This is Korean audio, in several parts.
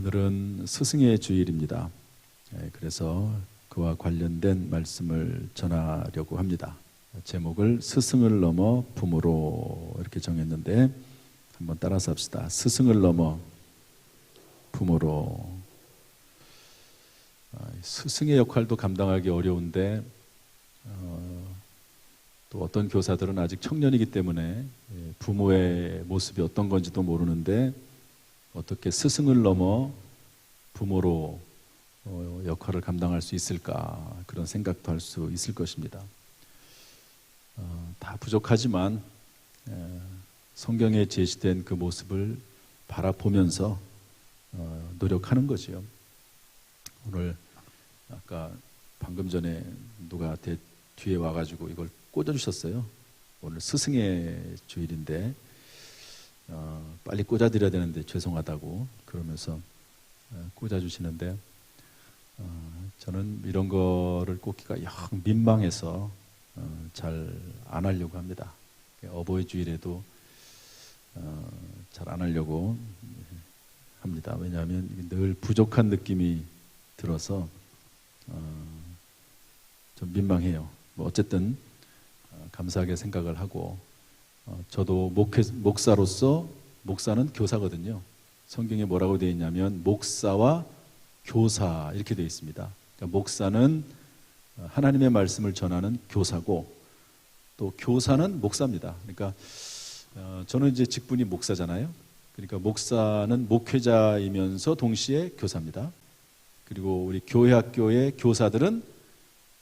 오늘은 스승의 주일입니다. 그래서 그와 관련된 말씀을 전하려고 합니다. 제목을 스승을 넘어 부모로 이렇게 정했는데 한번 따라서 합시다. 스승을 넘어 부모로. 스승의 역할도 감당하기 어려운데 또 어떤 교사들은 아직 청년이기 때문에 부모의 모습이 어떤 건지도 모르는데 어떻게 스승을 넘어 부모로 역할을 감당할 수 있을까, 그런 생각도 할 수 있을 것입니다. 다 부족하지만 성경에 제시된 그 모습을 바라보면서 노력하는 거지요. 오늘 아까 방금 전에 누가 뒤에 와가지고 이걸 꽂아주셨어요. 오늘 스승의 주일인데 빨리 꽂아드려야 되는데 죄송하다고 그러면서 꽂아주시는데 저는 이런 거를 꽂기가 영 민망해서 잘 안 하려고 합니다. 어버이 주일에도 잘 안 하려고 합니다. 왜냐하면 늘 부족한 느낌이 들어서 좀 민망해요. 뭐 어쨌든 감사하게 생각을 하고 저도 목사로서, 목사는 교사거든요. 성경에 뭐라고 되어 있냐면 목사와 교사 이렇게 되어 있습니다. 그러니까 목사는 하나님의 말씀을 전하는 교사고 또 교사는 목사입니다. 그러니까 저는 이제 직분이 목사잖아요. 그러니까 목사는 목회자이면서 동시에 교사입니다. 그리고 우리 교회 학교의 교사들은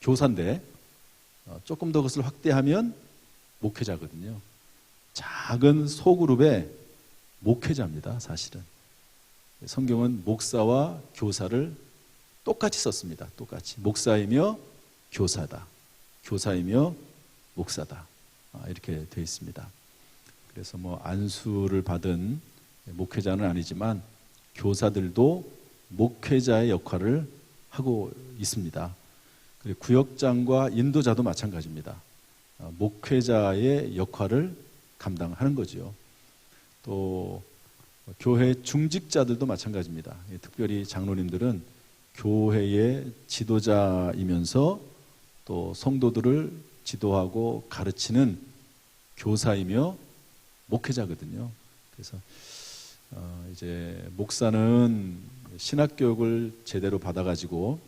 교사인데 조금 더 그것을 확대하면 목회자거든요. 작은 소그룹의 목회자입니다. 사실은 성경은 목사와 교사를 똑같이 썼습니다. 똑같이 목사이며 교사다, 교사이며 목사다, 이렇게 되어 있습니다. 그래서 뭐 안수를 받은 목회자는 아니지만 교사들도 목회자의 역할을 하고 있습니다. 그리고 구역장과 인도자도 마찬가지입니다. 목회자의 역할을 감당하는 거죠. 또 교회 중직자들도 마찬가지입니다. 특별히 장로님들은 교회의 지도자이면서 또 성도들을 지도하고 가르치는 교사이며 목회자거든요. 그래서 이제 목사는 신학교육을 제대로 받아가지고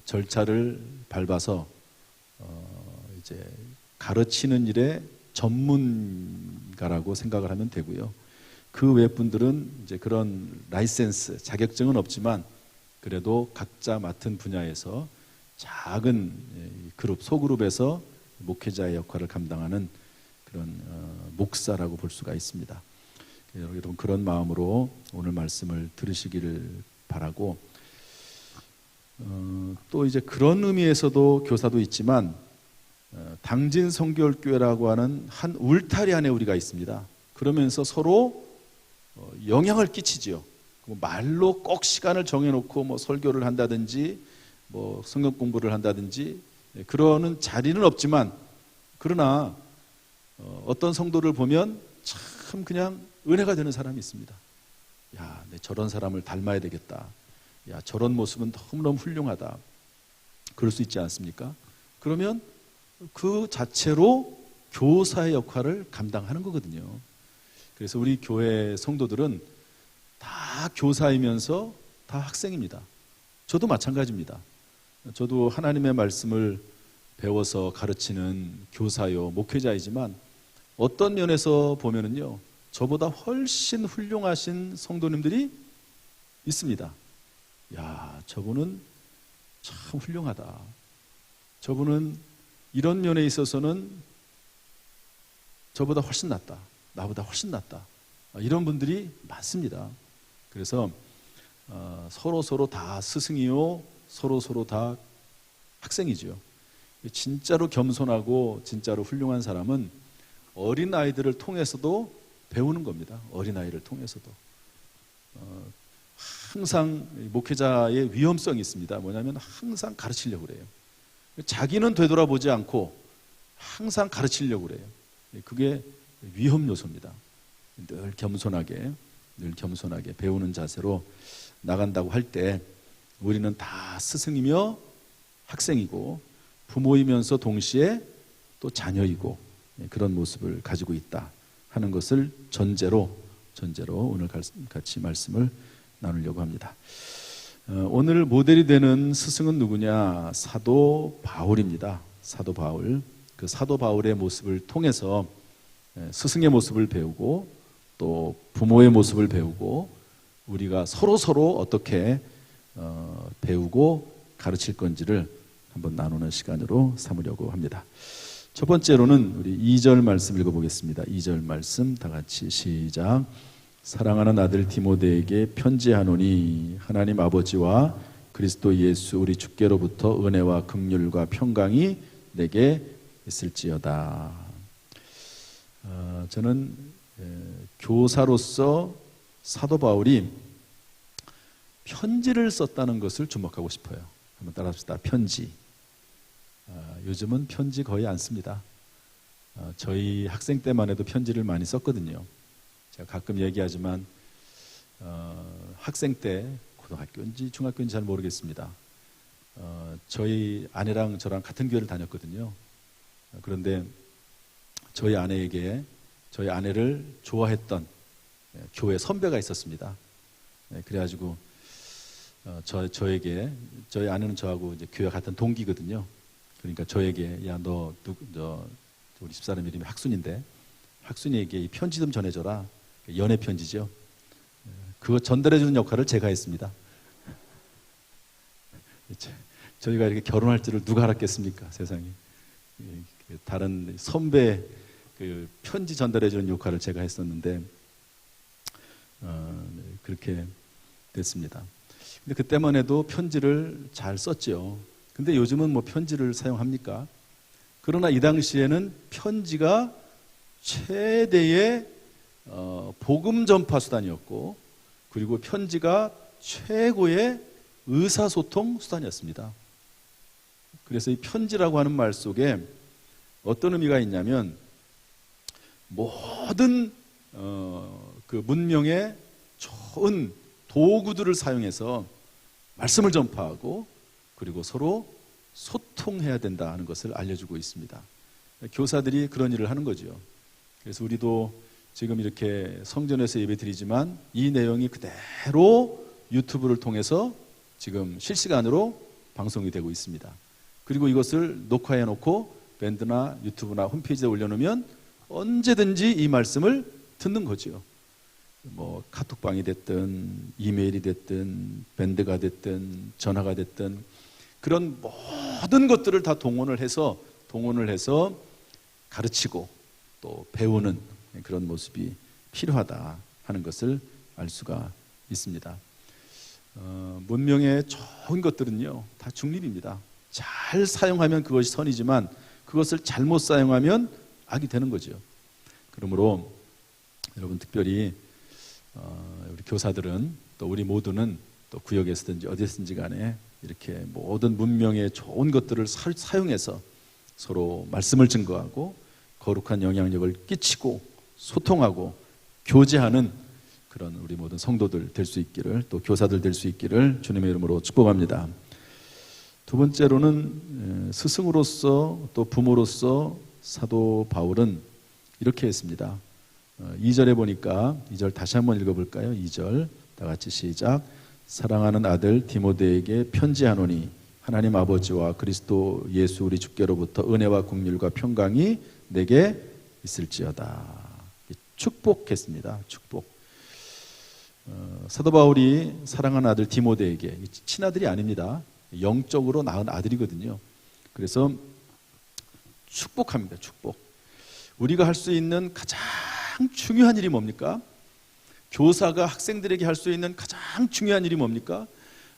절차를 밟아서 이제 가르치는 일에 전문가라고 생각을 하면 되고요. 그 외 분들은 이제 그런 라이센스, 자격증은 없지만 그래도 각자 맡은 분야에서 작은 그룹, 소그룹에서 목회자의 역할을 감당하는 그런 목사라고 볼 수가 있습니다. 여러분 그런 마음으로 오늘 말씀을 들으시기를 바라고 또 이제 그런 의미에서도 교사도 있지만 당진 성결교회라고 하는 한 울타리 안에 우리가 있습니다. 그러면서 서로 영향을 끼치지요. 말로 꼭 시간을 정해놓고 뭐 설교를 한다든지 뭐 성경 공부를 한다든지 그러는 자리는 없지만 그러나 어떤 성도를 보면 참 그냥 은혜가 되는 사람이 있습니다. 야, 내 저런 사람을 닮아야 되겠다. 야, 저런 모습은 너무너무 훌륭하다. 그럴 수 있지 않습니까? 그러면 그 자체로 교사의 역할을 감당하는 거거든요. 그래서 우리 교회 성도들은 다 교사이면서 다 학생입니다. 저도 마찬가지입니다. 저도 하나님의 말씀을 배워서 가르치는 교사요, 목회자이지만 어떤 면에서 보면은요, 저보다 훨씬 훌륭하신 성도님들이 있습니다. 야, 저분은 참 훌륭하다. 저분은 이런 면에 있어서는 저보다 훨씬 낫다. 나보다 훨씬 낫다. 이런 분들이 많습니다. 그래서 서로 다 스승이요, 서로 다 학생이지요. 진짜로 겸손하고 진짜로 훌륭한 사람은 어린 아이들을 통해서도 배우는 겁니다. 어린 아이를 통해서도 항상 목회자의 위험성이 있습니다. 뭐냐면 항상 가르치려고 그래요. 자기는 되돌아보지 않고 항상 가르치려고 그래요. 그게 위험 요소입니다. 늘 겸손하게 늘 겸손하게 배우는 자세로 나간다고 할 때 우리는 다 스승이며 학생이고 부모이면서 동시에 또 자녀이고 그런 모습을 가지고 있다 하는 것을 전제로 오늘 같이 말씀을 나누려고 합니다. 오늘 모델이 되는 스승은 누구냐? 사도 바울입니다. 사도 바울. 그 사도 바울의 모습을 통해서 스승의 모습을 배우고 또 부모의 모습을 배우고 우리가 서로 어떻게 배우고 가르칠 건지를 한번 나누는 시간으로 삼으려고 합니다. 첫 번째로는 우리 2절 말씀 읽어보겠습니다. 2절 말씀 다 같이 시작. 사랑하는 아들 디모데에게 편지하노니 하나님 아버지와 그리스도 예수 우리 주께로부터 은혜와 긍휼과 평강이 내게 있을지어다. 저는 교사로서 사도 바울이 편지를 썼다는 것을 주목하고 싶어요. 한번 따라합시다. 편지. 요즘은 편지 거의 안 씁니다. 저희 학생 때만 해도 편지를 많이 썼거든요. 제가 가끔 얘기하지만 학생 때 고등학교인지 중학교인지 잘 모르겠습니다. 저희 아내랑 저랑 같은 교회를 다녔거든요. 그런데 저희 아내에게 저희 아내를 좋아했던 교회 선배가 있었습니다. 그래가지고 저에게 저희 아내는 저하고 이제 교회 같은 동기거든요. 그러니까 저에게 야 너 우리 집사람 이름이 학순인데 학순이에게 이 편지 좀 전해줘라. 연애 편지죠. 그거 전달해주는 역할을 제가 했습니다. 저희가 이렇게 결혼할 줄을 누가 알았겠습니까? 세상에. 다른 선배 그 편지 전달해주는 역할을 제가 했었는데 그렇게 됐습니다. 근데 그때만 해도 편지를 잘 썼죠. 근데 요즘은 뭐 편지를 사용합니까? 그러나 이 당시에는 편지가 최대의 복음 전파 수단이었고 그리고 편지가 최고의 의사소통 수단이었습니다. 그래서 이 편지라고 하는 말 속에 어떤 의미가 있냐면 모든 그 문명의 좋은 도구들을 사용해서 말씀을 전파하고 그리고 서로 소통해야 된다 하는 것을 알려주고 있습니다. 교사들이 그런 일을 하는 거죠. 그래서 우리도 지금 이렇게 성전에서 예배드리지만 이 내용이 그대로 유튜브를 통해서 지금 실시간으로 방송이 되고 있습니다. 그리고 이것을 녹화해 놓고 밴드나 유튜브나 홈페이지에 올려놓으면 언제든지 이 말씀을 듣는 거죠. 뭐 카톡방이 됐든 이메일이 됐든 밴드가 됐든 전화가 됐든 그런 모든 것들을 다 동원을 해서 가르치고 또 배우는 그런 모습이 필요하다 하는 것을 알 수가 있습니다. 문명의 좋은 것들은요 다 중립입니다. 잘 사용하면 그것이 선이지만 그것을 잘못 사용하면 악이 되는 거죠. 그러므로 여러분 특별히 우리 교사들은 또 우리 모두는 또 구역에서든지 어디서든지 간에 이렇게 모든 문명의 좋은 것들을 사용해서 서로 말씀을 증거하고 거룩한 영향력을 끼치고 소통하고 교제하는 그런 우리 모든 성도들 될 수 있기를 또 교사들 될 수 있기를 주님의 이름으로 축복합니다. 두 번째로는 스승으로서 또 부모로서 사도 바울은 이렇게 했습니다. 2절에 보니까 2절 다시 한번 읽어볼까요? 2절 다 같이 시작. 사랑하는 아들 디모데에게 편지하노니 하나님 아버지와 그리스도 예수 우리 주께로부터 은혜와 긍휼과 평강이 내게 있을지어다. 축복했습니다. 축복. 사도 바울이 사랑하는 아들 디모데에게 친아들이 아닙니다. 영적으로 낳은 아들이거든요. 그래서 축복합니다. 축복. 우리가 할 수 있는 가장 중요한 일이 뭡니까? 교사가 학생들에게 할 수 있는 가장 중요한 일이 뭡니까?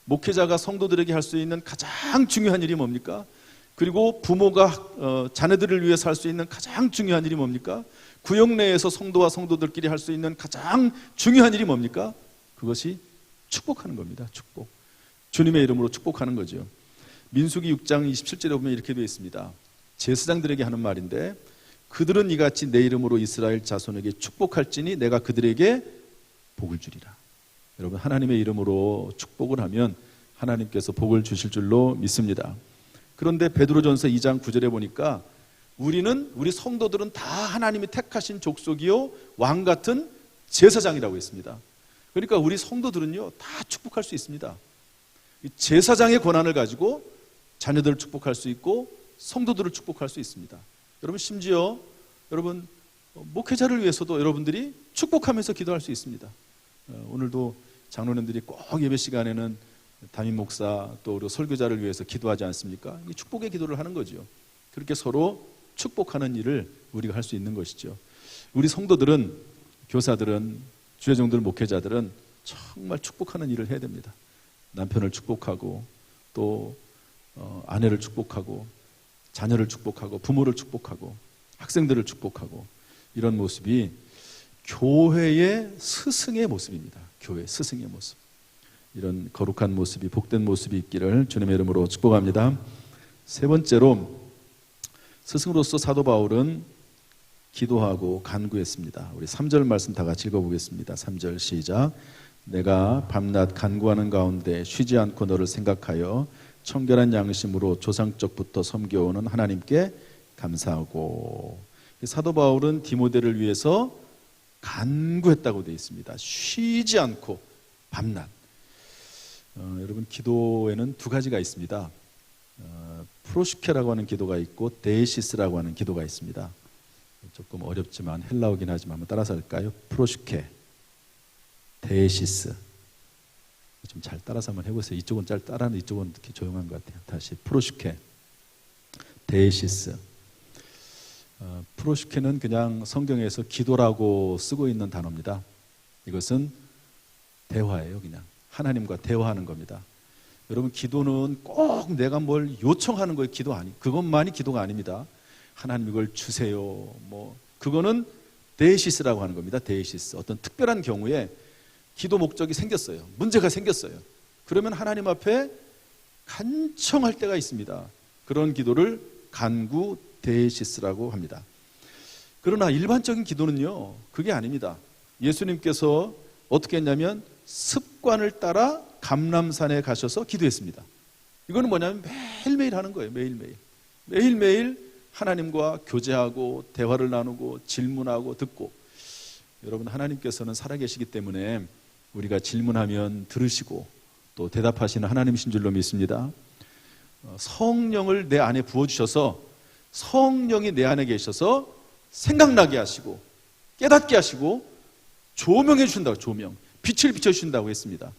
목회자가 성도들에게 할 수 있는 가장 중요한 일이 뭡니까? 그리고 부모가 자녀들을 위해서 할 수 있는 가장 중요한 일이 뭡니까? 구역 내에서 성도와 성도들끼리 할 수 있는 가장 중요한 일이 뭡니까? 그것이 축복하는 겁니다. 축복. 주님의 이름으로 축복하는 거죠. 민수기 6장 27절에 보면 이렇게 되어 있습니다. 제사장들에게 하는 말인데 그들은 이같이 내 이름으로 이스라엘 자손에게 축복할지니 내가 그들에게 복을 주리라. 여러분, 하나님의 이름으로 축복을 하면 하나님께서 복을 주실 줄로 믿습니다. 그런데 베드로전서 2장 9절에 보니까 우리 성도들은 다 하나님이 택하신 족속이요 왕 같은 제사장이라고 했습니다. 그러니까 우리 성도들은요 다 축복할 수 있습니다. 제사장의 권한을 가지고 자녀들을 축복할 수 있고 성도들을 축복할 수 있습니다. 여러분, 심지어 여러분 목회자를 위해서도 여러분들이 축복하면서 기도할 수 있습니다. 오늘도 장로님들이 꼭 예배 시간에는 담임 목사 또 우리 설교자를 위해서 기도하지 않습니까? 이 축복의 기도를 하는 거죠. 그렇게 서로 축복하는 일을 우리가 할 수 있는 것이죠. 우리 성도들은, 교사들은, 주여종들, 목회자들은 정말 축복하는 일을 해야 됩니다. 남편을 축복하고 또 아내를 축복하고 자녀를 축복하고 부모를 축복하고 학생들을 축복하고, 이런 모습이 교회의 스승의 모습입니다. 교회 스승의 모습. 이런 거룩한 모습이, 복된 모습이 있기를 주님의 이름으로 축복합니다. 세 번째로, 스승으로서 사도 바울은 기도하고 간구했습니다. 우리 3절 말씀 다 같이 읽어보겠습니다. 3절 시작. 내가 밤낮 간구하는 가운데 쉬지 않고 너를 생각하여 청결한 양심으로 조상적부터 섬겨오는 하나님께 감사하고. 사도 바울은 디모데를 위해서 간구했다고 되어 있습니다. 쉬지 않고 밤낮. 여러분, 기도에는 두 가지가 있습니다. 프로슈케라고 하는 기도가 있고 데이시스라고 하는 기도가 있습니다. 조금 어렵지만 헬라어긴 하지만 한번 따라서 할까요? 프로슈케, 데이시스. 좀 잘 따라서 한번 해보세요. 이쪽은 잘 따라하는, 이쪽은 이렇게 조용한 것 같아요. 다시 프로슈케, 데이시스. 프로슈케는 그냥 성경에서 기도라고 쓰고 있는 단어입니다. 이것은 대화예요. 그냥 하나님과 대화하는 겁니다. 여러분, 기도는 꼭 내가 뭘 요청하는 거예요. 기도 아니, 그것만이 기도가 아닙니다. 하나님 이걸 주세요. 그거는 데이시스라고 하는 겁니다. 데이시스. 어떤 특별한 경우에 기도 목적이 생겼어요. 문제가 생겼어요. 그러면 하나님 앞에 간청할 때가 있습니다. 그런 기도를 간구 데이시스라고 합니다. 그러나 일반적인 기도는요, 그게 아닙니다. 예수님께서 어떻게 했냐면 습관을 따라 감람산에 가셔서 기도했습니다. 이거는 뭐냐면 매일매일 하는 거예요. 매일매일 하나님과 교제하고 대화를 나누고 질문하고 듣고. 여러분, 하나님께서는 살아계시기 때문에 우리가 질문하면 들으시고 또 대답하시는 하나님이신 줄로 믿습니다. 성령을 내 안에 부어주셔서, 성령이 내 안에 계셔서 생각나게 하시고 깨닫게 하시고 조명해 주신다고, 조명, 빛을 비춰주신다고 했습니다.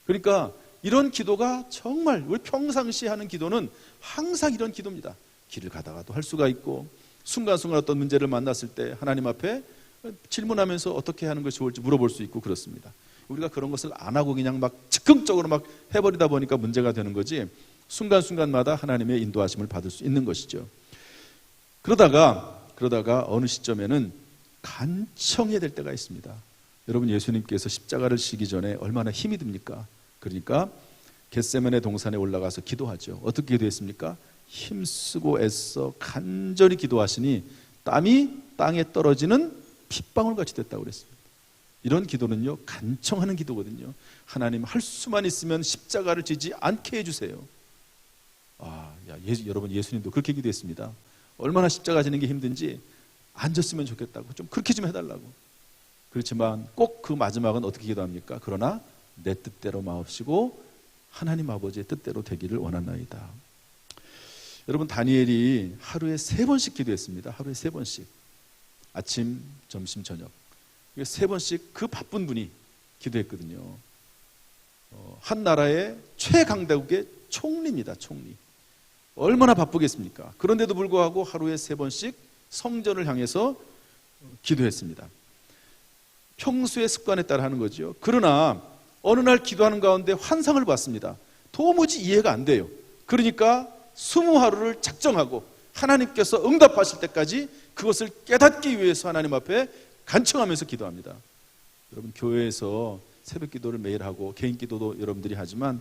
그러니까 이런 기도가 정말 우리 평상시에 하는 기도는 항상 이런 기도입니다. 길을 가다가도 할 수가 있고, 순간순간 어떤 문제를 만났을 때 하나님 앞에 질문하면서 어떻게 하는 것이 좋을지 물어볼 수 있고 그렇습니다. 우리가 그런 것을 안 하고 그냥 막 즉흥적으로 막 해버리다 보니까 문제가 되는 거지, 순간순간마다 하나님의 인도하심을 받을 수 있는 것이죠. 그러다가 어느 시점에는 간청해야 될 때가 있습니다. 여러분, 예수님께서 십자가를 지기 전에 얼마나 힘이 듭니까? 그러니까 겟세마네 동산에 올라가서 기도하죠. 어떻게 기도했습니까? 힘쓰고 애써 간절히 기도하시니 땀이 땅에 떨어지는 핏방울같이 됐다고 그랬습니다. 이런 기도는요, 간청하는 기도거든요. 하나님, 할 수만 있으면 십자가를 지지 않게 해주세요. 여러분, 예수님도 그렇게 기도했습니다. 얼마나 십자가 지는 게 힘든지 앉았으면 좋겠다고, 좀 그렇게 좀 해달라고. 그렇지만 꼭 그 마지막은 어떻게 기도합니까? 그러나 내 뜻대로 마옵시고 하나님 아버지의 뜻대로 되기를 원하나이다. 여러분, 다니엘이 하루에 3번씩 기도했습니다. 하루에 3번씩. 아침, 점심, 저녁. 3번씩 그 바쁜 분이 기도했거든요. 한 나라의 최강대국의 총리입니다. 총리. 얼마나 바쁘겠습니까? 그런데도 불구하고 하루에 3번씩 성전을 향해서 기도했습니다. 평소의 습관에 따라 하는 거죠. 그러나 어느 날 기도하는 가운데 환상을 봤습니다. 도무지 이해가 안 돼요. 그러니까 20하루를 작정하고 하나님께서 응답하실 때까지 그것을 깨닫기 위해서 하나님 앞에 간청하면서 기도합니다. 여러분, 교회에서 새벽 기도를 매일 하고 개인 기도도 여러분들이 하지만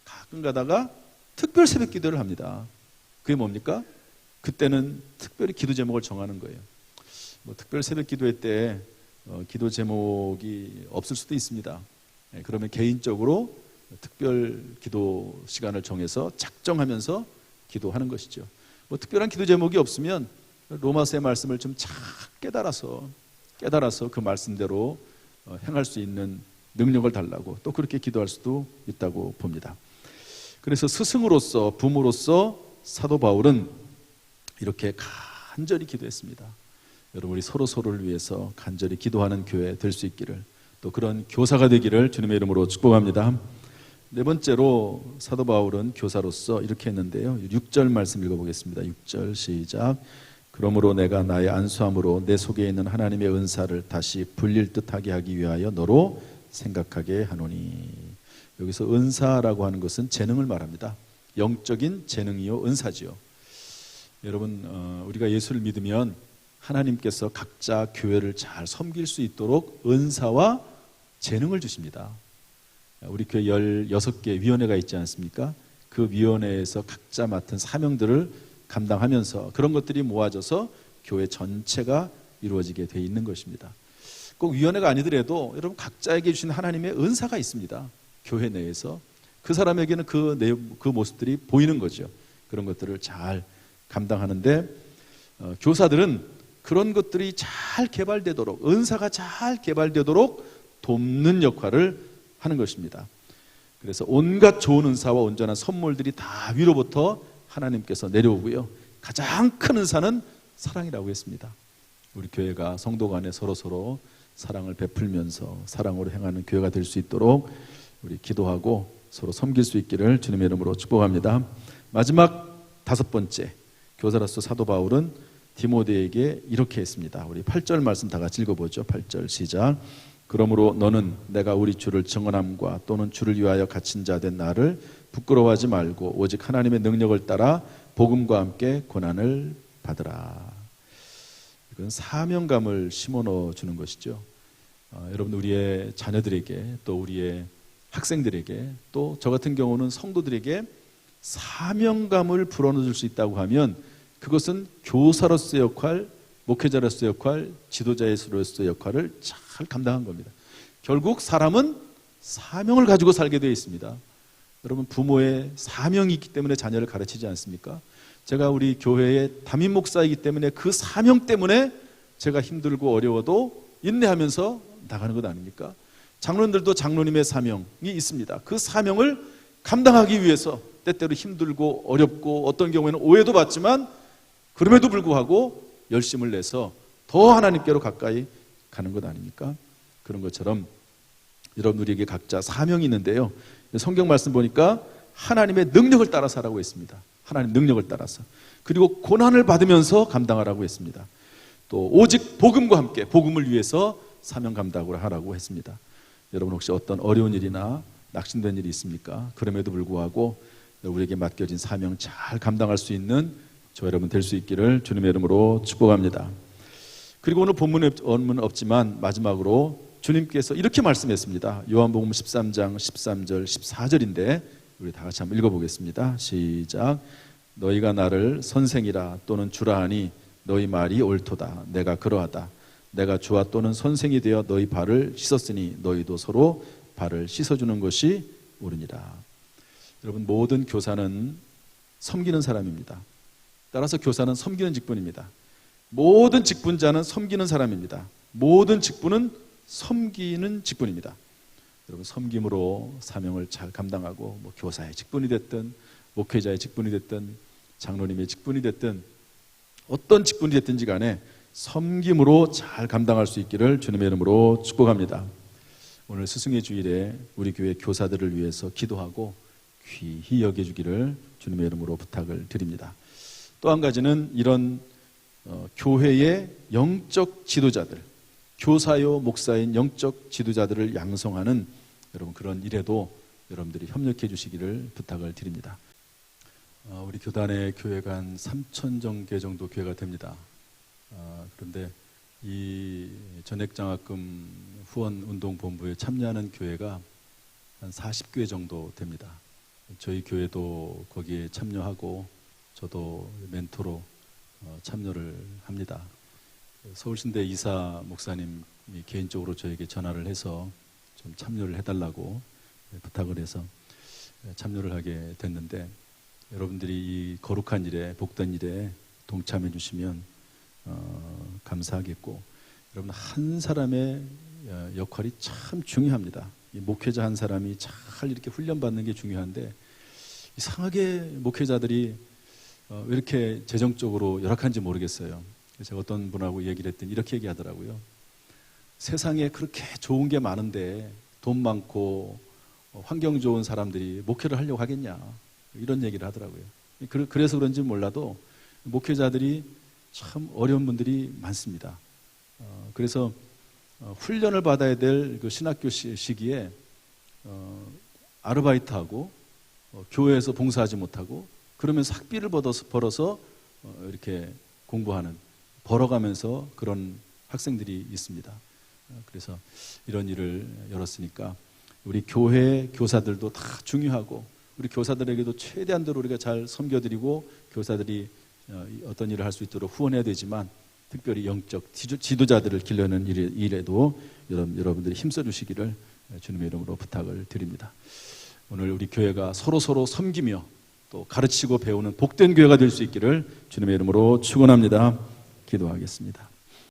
가끔 가다가 특별 새벽 기도를 합니다. 그게 뭡니까? 그때는 특별히 기도 제목을 정하는 거예요. 특별 새벽 기도회 때 기도 제목이 없을 수도 있습니다. 그러면 개인적으로 특별 기도 시간을 정해서 작정하면서 기도하는 것이죠. 뭐 특별한 기도 제목이 없으면 로마서의 말씀을 좀 잘 깨달아서 그 말씀대로 행할 수 있는 능력을 달라고 또 그렇게 기도할 수도 있다고 봅니다. 그래서 스승으로서 부모로서 사도 바울은 이렇게 간절히 기도했습니다. 여러분 우리 서로를 위해서 간절히 기도하는 교회 될 수 있기를, 또 그런 교사가 되기를 주님의 이름으로 축복합니다. 네 번째로 사도 바울은 교사로서 이렇게 했는데요. 6절 말씀 읽어보겠습니다. 6절 시작. 그러므로 내가 나의 안수함으로 내 속에 있는 하나님의 은사를 다시 불릴 듯하게 하기 위하여 너로 생각하게 하노니. 여기서 은사라고 하는 것은 재능을 말합니다. 영적인 재능이요 은사지요. 여러분 우리가 예수를 믿으면 하나님께서 각자 교회를 잘 섬길 수 있도록 은사와 재능을 주십니다. 우리 교회 16개 위원회가 있지 않습니까? 그 위원회에서 각자 맡은 사명들을 감당하면서 그런 것들이 모아져서 교회 전체가 이루어지게 돼 있는 것입니다. 꼭 위원회가 아니더라도 여러분 각자에게 주신 하나님의 은사가 있습니다. 교회 내에서 그 사람에게는 그 모습들이 보이는 거죠. 그런 것들을 잘 감당하는데 교사들은 그런 것들이 잘 개발되도록, 은사가 잘 개발되도록 돕는 역할을 하는 것입니다. 그래서 온갖 좋은 은사와 온전한 선물들이 다 위로부터 하나님께서 내려오고요. 가장 큰 은사는 사랑이라고 했습니다. 우리 교회가 성도 간에 서로 사랑을 베풀면서 사랑으로 행하는 교회가 될 수 있도록 우리 기도하고 서로 섬길 수 있기를 주님의 이름으로 축복합니다. 마지막 5번째, 교사로서 사도 바울은 디모데에게 이렇게 했습니다. 우리 8절 말씀 다 같이 읽어보죠. 8절 시작. 그러므로 너는 내가 우리 주를 증언함과 또는 주를 위하여 갇힌 자 된 나를 부끄러워하지 말고 오직 하나님의 능력을 따라 복음과 함께 고난을 받으라. 이건 사명감을 심어 주는 것이죠. 여러분 우리의 자녀들에게 또 우리의 학생들에게 또 저 같은 경우는 성도들에게 사명감을 불어넣을 수 있다고 하면 그것은 교사로서의 역할, 목회자로서의 역할, 지도자로서의 역할을 잘 감당한 겁니다. 결국 사람은 사명을 가지고 살게 되어 있습니다. 여러분 부모의 사명이 있기 때문에 자녀를 가르치지 않습니까? 제가 우리 교회의 담임 목사이기 때문에 그 사명 때문에 제가 힘들고 어려워도 인내하면서 나가는 것 아닙니까? 장로님들도 장로님의 사명이 있습니다. 그 사명을 감당하기 위해서 때때로 힘들고 어렵고 어떤 경우에는 오해도 받지만 그럼에도 불구하고 열심을 내서 더 하나님께로 가까이 가는 것 아닙니까? 그런 것처럼 여러분 우리에게 각자 사명이 있는데요. 성경 말씀 보니까 하나님의 능력을 따라 살라고 했습니다. 하나님 능력을 따라서. 그리고 고난을 받으면서 감당하라고 했습니다. 또 오직 복음과 함께 복음을 위해서 사명 감당을 하라고 했습니다. 여러분 혹시 어떤 어려운 일이나 낙심된 일이 있습니까? 그럼에도 불구하고 우리에게 맡겨진 사명 잘 감당할 수 있는 저 여러분 될 수 있기를 주님의 이름으로 축복합니다. 그리고 오늘 본문에 없지만 마지막으로 주님께서 이렇게 말씀했습니다. 요한복음 13장 13절 14절인데 우리 다 같이 한번 읽어보겠습니다. 시작. 너희가 나를 선생이라 또는 주라 하니 너희 말이 옳도다. 내가 그러하다. 내가 주와 또는 선생이 되어 너희 발을 씻었으니 너희도 서로 발을 씻어주는 것이 옳으니라. 여러분 모든 교사는 섬기는 사람입니다. 따라서 교사는 섬기는 직분입니다. 모든 직분자는 섬기는 사람입니다. 모든 직분은 섬기는 직분입니다. 여러분 섬김으로 사명을 잘 감당하고 교사의 직분이 됐든 목회자의 직분이 됐든 장로님의 직분이 됐든 어떤 직분이 됐든지 간에 섬김으로 잘 감당할 수 있기를 주님의 이름으로 축복합니다. 오늘 스승의 주일에 우리 교회 교사들을 위해서 기도하고 귀히 여겨주기를 주님의 이름으로 부탁을 드립니다. 또 한 가지는 이런 교회의 영적 지도자들, 교사요 목사인 영적 지도자들을 양성하는 여러분 그런 일에도 여러분들이 협력해 주시기를 부탁을 드립니다. 우리 교단의 교회가 한 3,000개 정도 교회가 됩니다. 그런데 이 전액장학금 후원운동본부에 참여하는 교회가 한 40교회 정도 됩니다. 저희 교회도 거기에 참여하고 저도 멘토로 참여를 합니다. 서울신대 이사 목사님이 개인적으로 저에게 전화를 해서 좀 참여를 해달라고 부탁을 해서 참여를 하게 됐는데, 여러분들이 이 거룩한 일에, 복된 일에 동참해 주시면 감사하겠고, 여러분 한 사람의 역할이 참 중요합니다. 이 목회자 한 사람이 잘 이렇게 훈련받는 게 중요한데, 이상하게 목회자들이 왜 이렇게 재정적으로 열악한지 모르겠어요. 제가 어떤 분하고 얘기를 했더니 이렇게 얘기하더라고요. 세상에 그렇게 좋은 게 많은데 돈 많고 환경 좋은 사람들이 목회를 하려고 하겠냐, 이런 얘기를 하더라고요. 그래서 그런지 몰라도 목회자들이 참 어려운 분들이 많습니다. 그래서 훈련을 받아야 될 그 신학교 시기에 아르바이트하고 교회에서 봉사하지 못하고 그러면서 학비를 벌어서 이렇게 공부하는, 벌어가면서 그런 학생들이 있습니다. 그래서 이런 일을 열었으니까 우리 교회 교사들도 다 중요하고, 우리 교사들에게도 최대한대로 우리가 잘 섬겨드리고 교사들이 어떤 일을 할 수 있도록 후원해야 되지만, 특별히 영적 지도자들을 기르는 일에도 여러분들이 힘써 주시기를 주님의 이름으로 부탁을 드립니다. 오늘 우리 교회가 서로 섬기며 또 가르치고 배우는 복된 교회가 될 수 있기를 주님의 이름으로 축원합니다. 기도하겠습니다.